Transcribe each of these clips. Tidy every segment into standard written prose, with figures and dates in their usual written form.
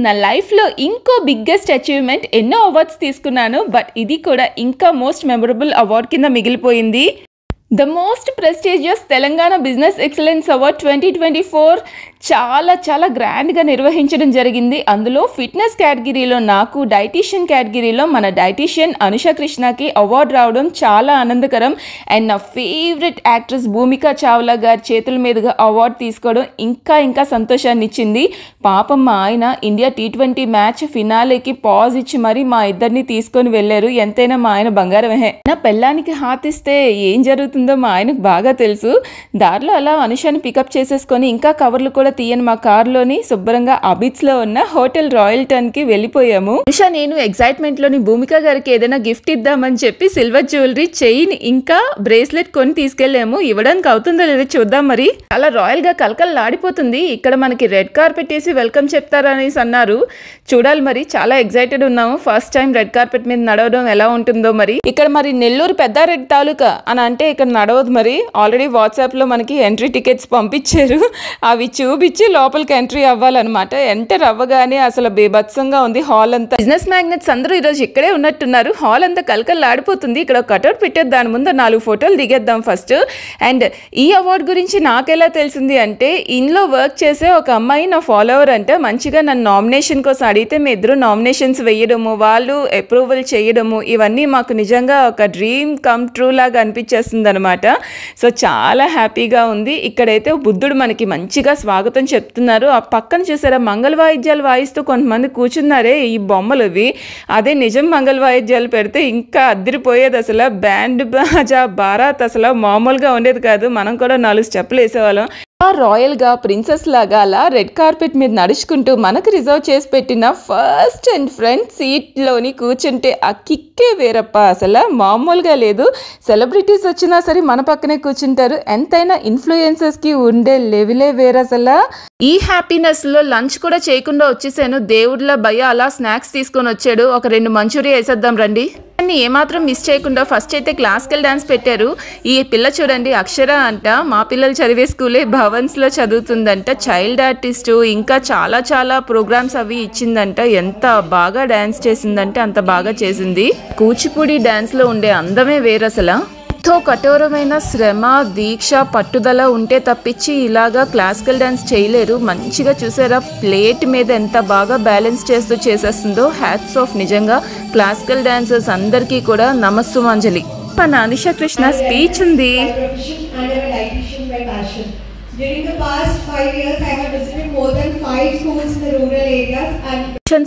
నా లైఫ్లో ఇంకో బిగ్గెస్ట్ అచీవ్మెంట్. ఎన్నో అవార్డ్స్ తీసుకున్నాను, బట్ ఇది కూడా ఇంకా మోస్ట్ మెమరబుల్ అవార్డ్ కింద మిగిలిపోయింది. The most prestigious Telangana business excellence award 2024 చాలా గ్రాండ్గా నిర్వహించడం జరిగింది. అందులో ఫిట్నెస్ కేటగిరీలో నాకు, డైటీషియన్ కేటగిరీలో మన డైటీషియన్ అనుష కృష్ణకి అవార్డు రావడం చాలా ఆనందకరం. అండ్ నా ఫేవరెట్ యాక్ట్రెస్ భూమిక చావ్లా గారి చేతుల మీదుగా అవార్డు తీసుకోవడం ఇంకా సంతోషాన్ని ఇచ్చింది. పాపం మా ఆయన ఇండియా T20 మ్యాచ్ ఫినాలేకి పాజ్ ఇచ్చి మరి మా ఇద్దరిని తీసుకొని వెళ్ళారు. ఎంతైనా మా ఆయన బంగారమే. నా పెళ్ళానికి హాతిస్తే ఏం జరుగుతుందో మా ఆయనకు బాగా తెలుసు. దారిలో అలా అనుషాని పికప్ చేసేసుకొని ఇంకా కవర్లు కూడా తీయని మా కారులోని శుభ్రంగా అబిట్స్లో ఉన్న హోటల్ రాయల్టన్కి వెళ్ళిపోయాము. అనుషా నేను ఎగ్జైట్మెంట్లోని భూమిక గారికి ఏదైనా గిఫ్ట్ ఇద్దామని చెప్పి సిల్వర్ జ్యువెలరీ, చైన్ ఇంకా బ్రేస్లెట్ కొని తీసుకెళ్ళాము. ఇవ్వడానికి అవుతుందో లేదో చూద్దాం. మరి అలా రాయల్గా కలకలలాడిపోతుంది. ఇక్కడ మనకి రెడ్ కార్పెట్ వేసి వెల్కమ్ చెప్తారనేసి అన్నారు. చూడాలి, మరి చాలా ఎగ్జైటెడ్ ఉన్నాము. ఫస్ట్ టైం రెడ్ కార్పెట్ మీద నడవడం ఎలా ఉంటుందో. మరి ఇక్కడ మరి నెల్లూరు పెద్దారెడ్డి తాలూకా అని అంటే ఇక్కడ నడవదు. మరి ఆల్రెడీ వాట్సాప్లో మనకి ఎంట్రీ టికెట్స్ పంపించారు. అవి చూపించి లోపలికి ఎంట్రీ అవ్వాలన్నమాట. ఎంటర్ అవ్వగానే అసలు బేభత్సంగా ఉంది హాల్ అంతా. బిజినెస్ మ్యాగ్నెట్స్ అందరూ ఈరోజు ఇక్కడే ఉన్నట్టున్నారు. హాల్ అంతా కలకలలాడిపోతుంది. ఇక్కడ కటౌట్ పెట్టేది, దాని ముందు 4 ఫోటోలు దిగేద్దాం ఫస్ట్. అండ్ ఈ అవార్డు గురించి నాకెలా తెలిసింది అంటే, ఇంట్లో వర్క్ చేసే ఒక అమ్మాయి నా ఫాలోవర్ అంట. మంచిగా నన్ను నామినేషన్ కోసం అడిగితే మీ ఇద్దరు నామినేషన్స్ వేయడము, వాళ్ళు అప్రూవల్ చేయడము, ఇవన్నీ మాకు నిజంగా ఒక డ్రీమ్ కమ్ ట్రూ లాగా అనిపించేస్తుంది అనమాట. సో చాలా హ్యాపీగా ఉంది. ఇక్కడైతే బుద్ధుడు మనకి మంచిగా స్వాగతం చెప్తున్నారు. ఆ పక్కన చూసారా మంగళ వాయిద్యాలు వాయిస్తూ కొంతమంది కూర్చున్నారే, ఈ బొమ్మలు ఇవి. అదే నిజం మంగళ వాయిద్యాలు పెడితే ఇంకా అద్దరిపోయేది. అసలు బ్యాండ్ బాజా బారాత్ అసలు మామూలుగా ఉండేది కాదు. మనం కూడా 4 స్టెప్పులు వేసేవాళ్ళం. రాయల్గా ప్రిన్సెస్ లాగా అలా రెడ్ కార్పెట్ మీద నడుచుకుంటూ మనకు రిజర్వ్ చేసి పెట్టిన ఫస్ట్ అండ్ ఫ్రంట్ సీట్లోని కూర్చుంటే ఆ కిక్కే వేరప్ప. అసలు మామూలుగా లేదు. సెలబ్రిటీస్ వచ్చినా సరే మన పక్కనే కూర్చుంటారు. ఎంతైనా ఇన్ఫ్లుయెన్సర్స్కి ఉండే లెవెలే వేరు. అసలు ఈ హ్యాపీనెస్లో లంచ్ కూడా చేయకుండా వచ్చేసాను. దేవుళ్ళ భయ అలా స్నాక్స్ తీసుకొని వచ్చాడు. ఒక 2 మంచూరియా వేసేద్దాం రండి. ఏమాత్రం మిస్ చేయకుండా ఫస్ట్ అయితే క్లాసికల్ డాన్స్ పెట్టారు. ఈ పిల్ల చూడండి, అక్షర అంట. మా పిల్లలు చదివే స్కూలే భవన్స్లో చదువుతుందంట. చైల్డ్ ఆర్టిస్టు, ఇంకా చాలా ప్రోగ్రామ్స్ అవి ఇచ్చిందంట. ఎంత బాగా డాన్స్ చేసిందంటే అంత బాగా చేసింది. కూచిపూడి డాన్స్లో ఉండే అందమే వేరు. అసలు ఎంతో కఠోరమైన శ్రమ, దీక్ష, పట్టుదల ఉంటే తప్పించి ఇలాగా క్లాసికల్ డాన్స్ చేయలేరు. మంచిగా చూసారా ప్లేట్ మీద ఎంత బాగా బ్యాలెన్స్ చేస్తూ చేసేస్తుందో. హ్యాట్స్ ఆఫ్ నిజంగా క్లాసికల్ డాన్సర్స్ అందరికీ కూడా నమస్సుమాంజలి. మన అనుష కృష్ణ స్పీచ్ ఉంది.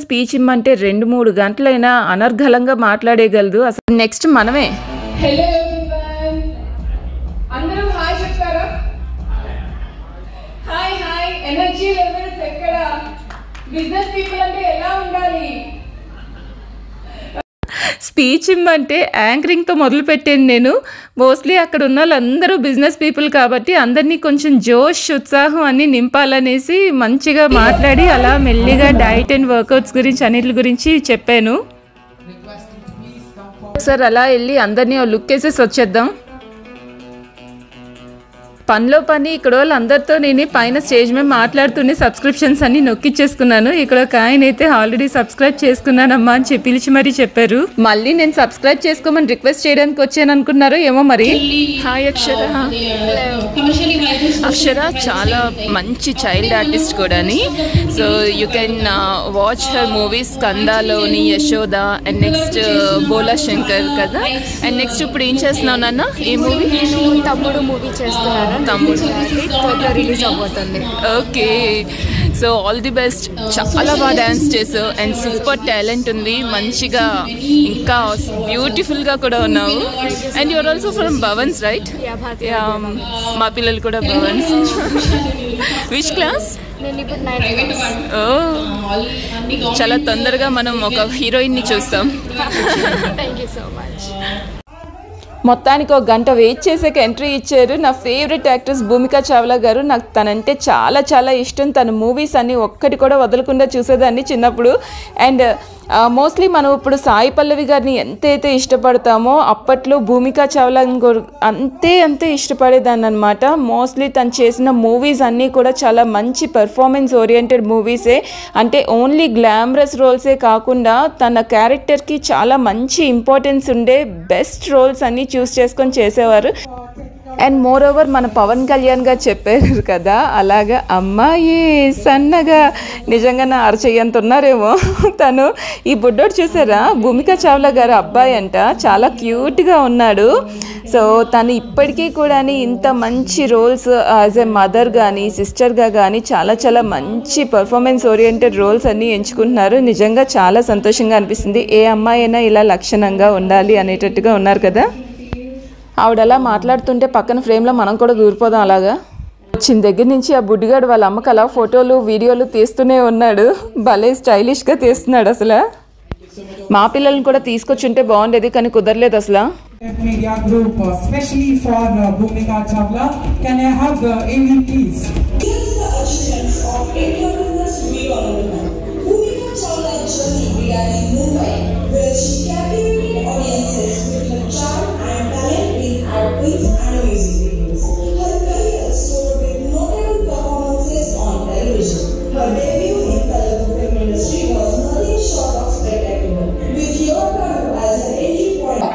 స్పీచ్ ఇమ్మంటే 2-3 గంటలైనా అనర్గళంగా మాట్లాడేయగలదు. అసలు నెక్స్ట్ మనమే. అందరూ హాయ్ చెప్తారా? హాయ్. ఎనర్జీ లెవెల్స్ ఎక్కడ? బిజినెస్ పీపుల్ అంటే ఎలా ఉండాలి? స్పీచ్ ఇమ్మంటే యాంకరింగ్తో మొదలు పెట్టాను నేను. మోస్ట్లీ అక్కడ ఉన్న వాళ్ళందరూ బిజినెస్ పీపుల్ కాబట్టి అందరినీ కొంచెం జోష్, ఉత్సాహం అన్నీ నింపాలనేసి మంచిగా మాట్లాడి అలా మెల్లిగా డైట్ అండ్ వర్కౌట్స్ గురించి అన్నిటి గురించి చెప్పాను. ఒకసారి అలా వెళ్ళి అందరినీ లుక్ వేసేసి వచ్చేద్దాం. పనిలో పని ఇక్కడ వాళ్ళందరితో నేను పైన స్టేజ్ మీద మాట్లాడుతూనే సబ్స్క్రిప్షన్స్ అన్ని నొక్కిచ్చేసుకున్నాను. ఇక్కడ ఒక ఆయన అయితే ఆల్రెడీ సబ్స్క్రైబ్ చేసుకున్నానమ్మా అని పిలిచి మరీ చెప్పారు. మళ్ళీ నేను సబ్స్క్రైబ్ చేసుకోమని రిక్వెస్ట్ చేయడానికి వచ్చాను అనుకున్నారు ఏమో మరి. హాయ్ అక్షర. అక్షర చాలా మంచి చైల్డ్ ఆర్టిస్ట్ కూడాని. So you can watch her movies. కందాలోని యశోద అండ్ నెక్స్ట్ బోలా శంకర్ కదా. అండ్ నెక్స్ట్ ఇప్పుడు ఏం చేస్తున్నావు నాన్న? ఏ మూవీ? తమ్ముడు మూవీ చేస్తున్నాను. తమ్ముడు రిలీజ్ అవబోతుంది. Okay, so all the best. చాలా బాగా డాన్స్ చేసావు అండ్ సూపర్ టాలెంట్ ఉంది. మంచిగా ఇంకా బ్యూటిఫుల్గా కూడా ఉన్నావు. And you are also from Bhavans right? మా పిల్లలు కూడా భవన్స్. Which class? చాలా తొందరగా మనం ఒక హీరోయిన్ని చూస్తాం. Thank you so much. మొత్తానికి 1 గంట వెయిట్ చేసాక ఎంట్రీ ఇచ్చారు. నా ఫేవరెట్ యాక్ట్రెస్ భూమిక చావ్లా గారు. నాకు తనంటే చాలా ఇష్టం. తన మూవీస్ అన్ని ఒక్కటి కూడా వదలకుండా చూసేదాన్ని చిన్నప్పుడు. అండ్ మోస్ట్లీ మనం ఇప్పుడు సాయి పల్లవి గారిని ఎంతైతే ఇష్టపడతామో అప్పట్లో భూమికా చావ్లా అంతే ఇష్టపడేదాన్ని అనమాట. మోస్ట్లీ తను చేసిన మూవీస్ అన్నీ కూడా చాలా మంచి పెర్ఫార్మెన్స్ ఓరియంటెడ్ మూవీసే. అంటే ఓన్లీ గ్లామరస్ రోల్సే కాకుండా తన క్యారెక్టర్కి చాలా మంచి ఇంపార్టెన్స్ ఉండే బెస్ట్ రోల్స్ అన్నీ చూస్ చేసుకొని చేసేవారు. అండ్ మోర్ ఓవర్ మన పవన్ కళ్యాణ్ గారు చెప్పారు కదా, అలాగా అమ్మాయి సన్నగా నిజంగా నా అరచెయ్యంత ఉన్నారేమో. తను ఈ బుడ్డోడు చూసారా, భూమికా చావ్లా గారు అబ్బాయి అంట, చాలా క్యూట్గా ఉన్నాడు. సో తను ఇప్పటికీ కూడా ఇంత మంచి రోల్స్ యాజ్ ఎ మదర్ కానీ సిస్టర్గా కానీ చాలా మంచి పర్ఫార్మెన్స్ ఓరియంటెడ్ రోల్స్ అన్నీ ఎంచుకుంటున్నారు. నిజంగా చాలా సంతోషంగా అనిపిస్తుంది. ఏ అమ్మాయి అయినా ఇలా లక్షణంగా ఉండాలి అనేటట్టుగా ఉన్నారు కదా. ఆవిడ అలా మాట్లాడుతుంటే పక్కన ఫ్రేమ్లో మనం కూడా దూరిపోదాం. అలాగా వచ్చిన దగ్గర నుంచి ఆ బుడ్డిగాడు వాళ్ళ అమ్మకి అలా ఫోటోలు వీడియోలు తీస్తూనే ఉన్నాడు. భలే స్టైలిష్గా తీస్తున్నాడు. అసలు మా పిల్లల్ని కూడా తీసుకొచ్చుంటే బాగుండేది, కానీ కుదరలేదు అసలు. Media group, especially for Bhumika Chawla. Can I have the AV please? Here's the achievements of India business we all know. Bhumika Chawla journey began in Mumbai, where she captivated audiences with her charm and talent in outfits and music videos. Her career soared with notable performances on television. Her debut in Telugu film industry was nothing short of spectacular, with your girl as an entry point.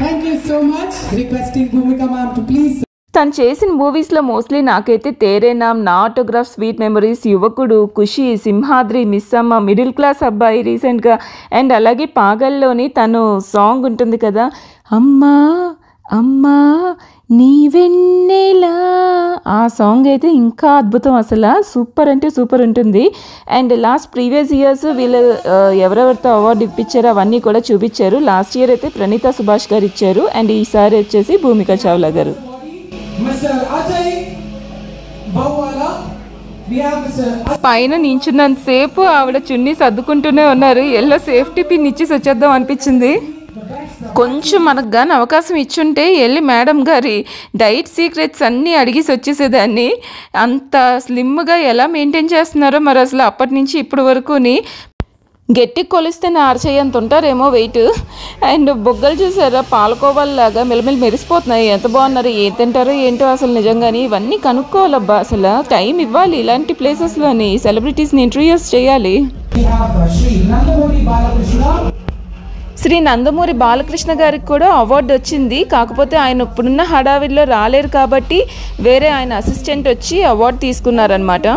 Thank you so much. Requesting Bhumika ma'am to please. తను చేసిన మూవీస్లో mostly నాకైతే తేరే నామ్, నా autograph, sweet memories, యువకుడు, ఖుషి, Simhadri, miss అమ్మ, middle class అబ్బాయి రీసెంట్గా, and అలాగే పాగల్లోని తను సాంగ్ ఉంటుంది కదా, అమ్మా అమ్మా నీవెన్నెలా, ఆ సాంగ్ అయితే ఇంకా అద్భుతం. అసలు సూపర్ అంటే సూపర్ ఉంటుంది. అండ్ లాస్ట్ ప్రీవియస్ ఇయర్స్ వీళ్ళు ఎవరెవరితో అవార్డు ఇప్పించారో అవన్నీ కూడా చూపించారు. లాస్ట్ ఇయర్ అయితే ప్రణీతా సుభాష్ గారు ఇచ్చారు, అండ్ ఈసారి వచ్చేసి భూమికా చావ్లా గారు. పైన నించున్నంతసేపు ఆవిడ చున్నీ సర్దుకుంటూనే ఉన్నారు. ఎల్లో సేఫ్టీ పిన్ ఇచ్చేసి వచ్చేద్దాం అనిపించింది. కొంచెం మనకు కానీ అవకాశం ఇచ్చుంటే వెళ్ళి మేడం గారి డైట్ సీక్రెట్స్ అన్నీ అడిగేసి వచ్చేసేదాన్ని. అంత స్లిమ్గా ఎలా మెయింటైన్ చేస్తున్నారో మరి అసలు అప్పటి నుంచి ఇప్పటి వరకుని. గట్టి కొలిస్తే నా అరచేయంత ఉంటారేమో వెయిట్. అండ్ బొగ్గలు చూసారా, పాలకోవాల్లాగా మెల్లమెల్లి మెరిసిపోతున్నాయి. ఎంత బాగున్నారు, ఏం తింటారో ఏంటో అసలు నిజంగాని. ఇవన్నీ కనుక్కోవాలబ్బా, అసలు టైం ఇవ్వాలి. ఇలాంటి ప్లేసెస్లోని సెలబ్రిటీస్ని ఇంటర్వ్యూస్ చేయాలి. శ్రీ నందమూరి బాలకృష్ణ గారికి కూడా అవార్డు వచ్చింది. కాకపోతే ఆయన ఇప్పుడున్న హడావిడిలో రాలేరు కాబట్టి వేరే ఆయన అసిస్టెంట్ వచ్చి అవార్డు తీసుకున్నారనమాట.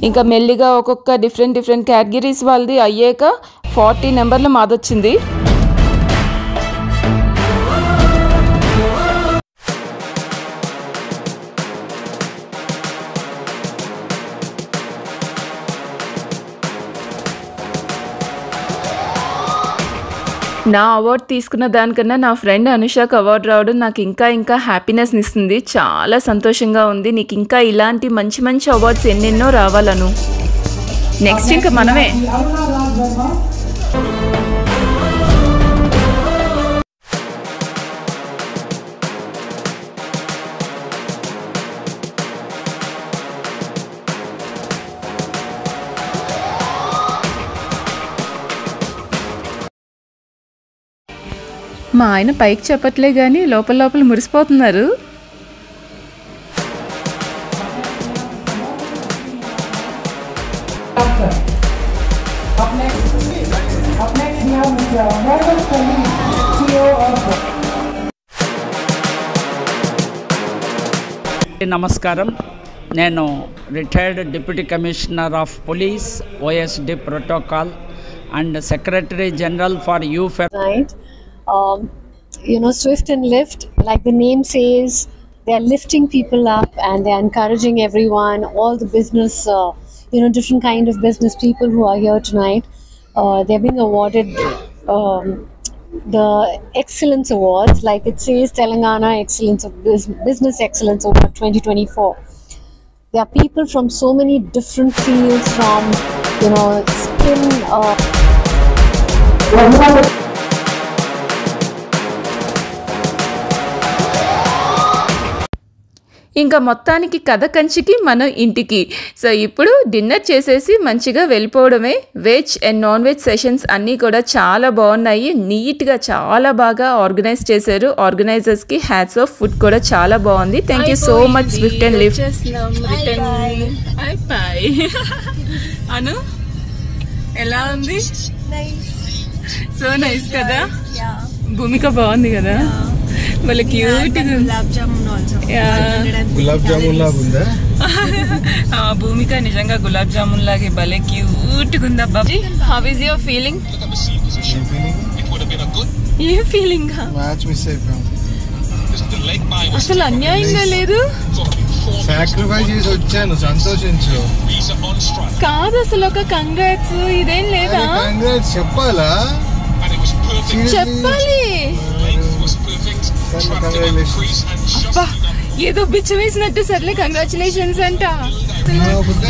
ఇంకా మెల్లిగా ఒక్కొక్క డిఫరెంట్ కేటగిరీస్ వాళ్ళది అయ్యాక 40 నెంబర్లు మాదొచ్చింది. నా అవార్డు తీసుకున్న దానికన్నా నా ఫ్రెండ్ అనుషాకు అవార్డు రావడం నాకు ఇంకా హ్యాపీనెస్ని ఇస్తుంది. చాలా సంతోషంగా ఉంది. నీకు ఇంకా ఇలాంటి మంచి అవార్డ్స్ ఎన్నెన్నో రావాలను. నెక్స్ట్ ఇంకా మనమే. మా ఆయన పైకి చెప్పట్లే కానీ లోపల మురిసిపోతున్నారు. నమస్కారం, నేను retired deputy commissioner of police OSD protocol and secretary general for Right. Swift and Lift, like the name says, they are lifting people up and they are encouraging everyone, all the business, different kind of business people who are here tonight. They're being awarded the Excellence Awards, like it says Telangana Excellence of Business Excellence Award 2024. There are people from so many different fields, from skin. ఇంకా మొత్తానికి కథ కంచికి మనం ఇంటికి. So ఇప్పుడు dinner చేసేసి మంచిగా వెళ్ళిపోవడమే. Veg and non veg sessions అన్నీ కూడా చాలా బాగున్నాయి. నీట్గా చాలా బాగా ఆర్గనైజ్ చేశారు. ఆర్గనైజర్స్కి హ్యాట్స్ ఆఫ్. ఫుడ్ కూడా చాలా బాగుంది. Thank you so much swift and lift. Anu ఎలా ఉంది? సో నైస్ కదా. భూమిక బాగుంది కదా, వాళ్ళ క్యూట్. భూమిక నిజంగా గులాబ్ జామున్ లాగే భలే క్యూట్ గా ఉందబ్బా. How is your feeling? ఏ ఫీలింగ్? అసలు అన్యాయంగా లేదు. సాక్రిఫైస్ చేసి వచ్చాను, సంతోషించు. కాదు అసలు ఒక కంగ్రాట్స్ ఇదేం లేదా? కంగ్రాట్స్ చెప్పాలా? చెప్పాలి. అబ్బా ఏదో బిచ్చ వేసినట్టు సర్లే కంగ్రాచులేషన్స్ అంట.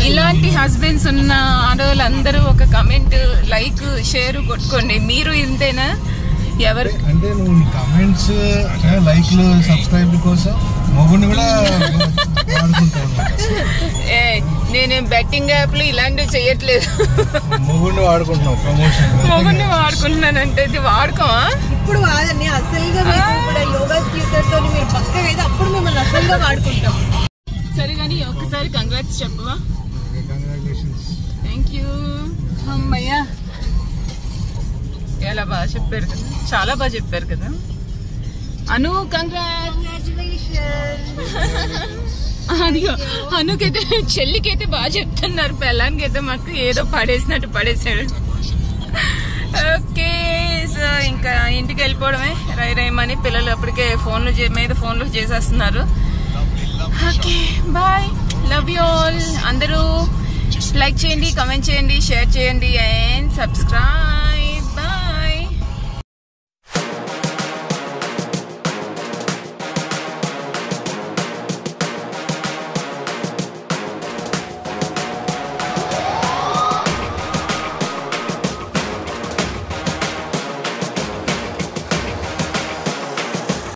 ఇలాంటి హస్బెండ్స్ ఉన్న ఆడవాళ్ళందరూ ఒక కమెంట్, లైక్, షేర్ కొట్టుకోండి. మీరు ఇంతేనా? ఎవరు అంటే నువ్వు కమెంట్స్, లైక్లు, సబ్స్క్రైబ్ కోసం మొగుడిని కూడా వాడుకుంటావు. నేనేం బెట్టింగ్ యాప్లు ఇలాంటివి చేయట్లేదు. మొగుడిని వాడుకుంటున్నావు, ప్రమోషన్. మొగుడిని వాడుకుంటున్నానంటే ఇది వాడుకోవా? ఇప్పుడు కాదండి, అసలుగా ఇప్పుడు యోగా ట్యూటర్ తో మీరు పక్కగా అయితే అప్పుడు మిమ్మల్ని అసలుగా వాడుకుంటాం. సరే కానీ ఒక్కసారి కంగ్రాట్స్ చెప్పవా? కంగ్రాచులేషన్స్. Thank you. అమ్మయ్యా ఎలా బాగా చెప్పారు కదా, చాలా బాగా చెప్పారు కదా. అను అదిగో అనుకైతే, చెల్లికైతే బాగా చెప్తున్నారు, పెళ్ళానికి అయితే మాకు ఏదో పడేసినట్టు పడేసాడు. ఓకే సో ఇంకా ఇంటికి వెళ్ళిపోవడమే. రైమని పిల్లలు అప్పటికే ఫోన్లు చేసేస్తున్నారు. Okay bye, love you all. అందరూ లైక్ చేయండి, కమెంట్ చేయండి, షేర్ చేయండి అండ్ సబ్స్క్రైబ్.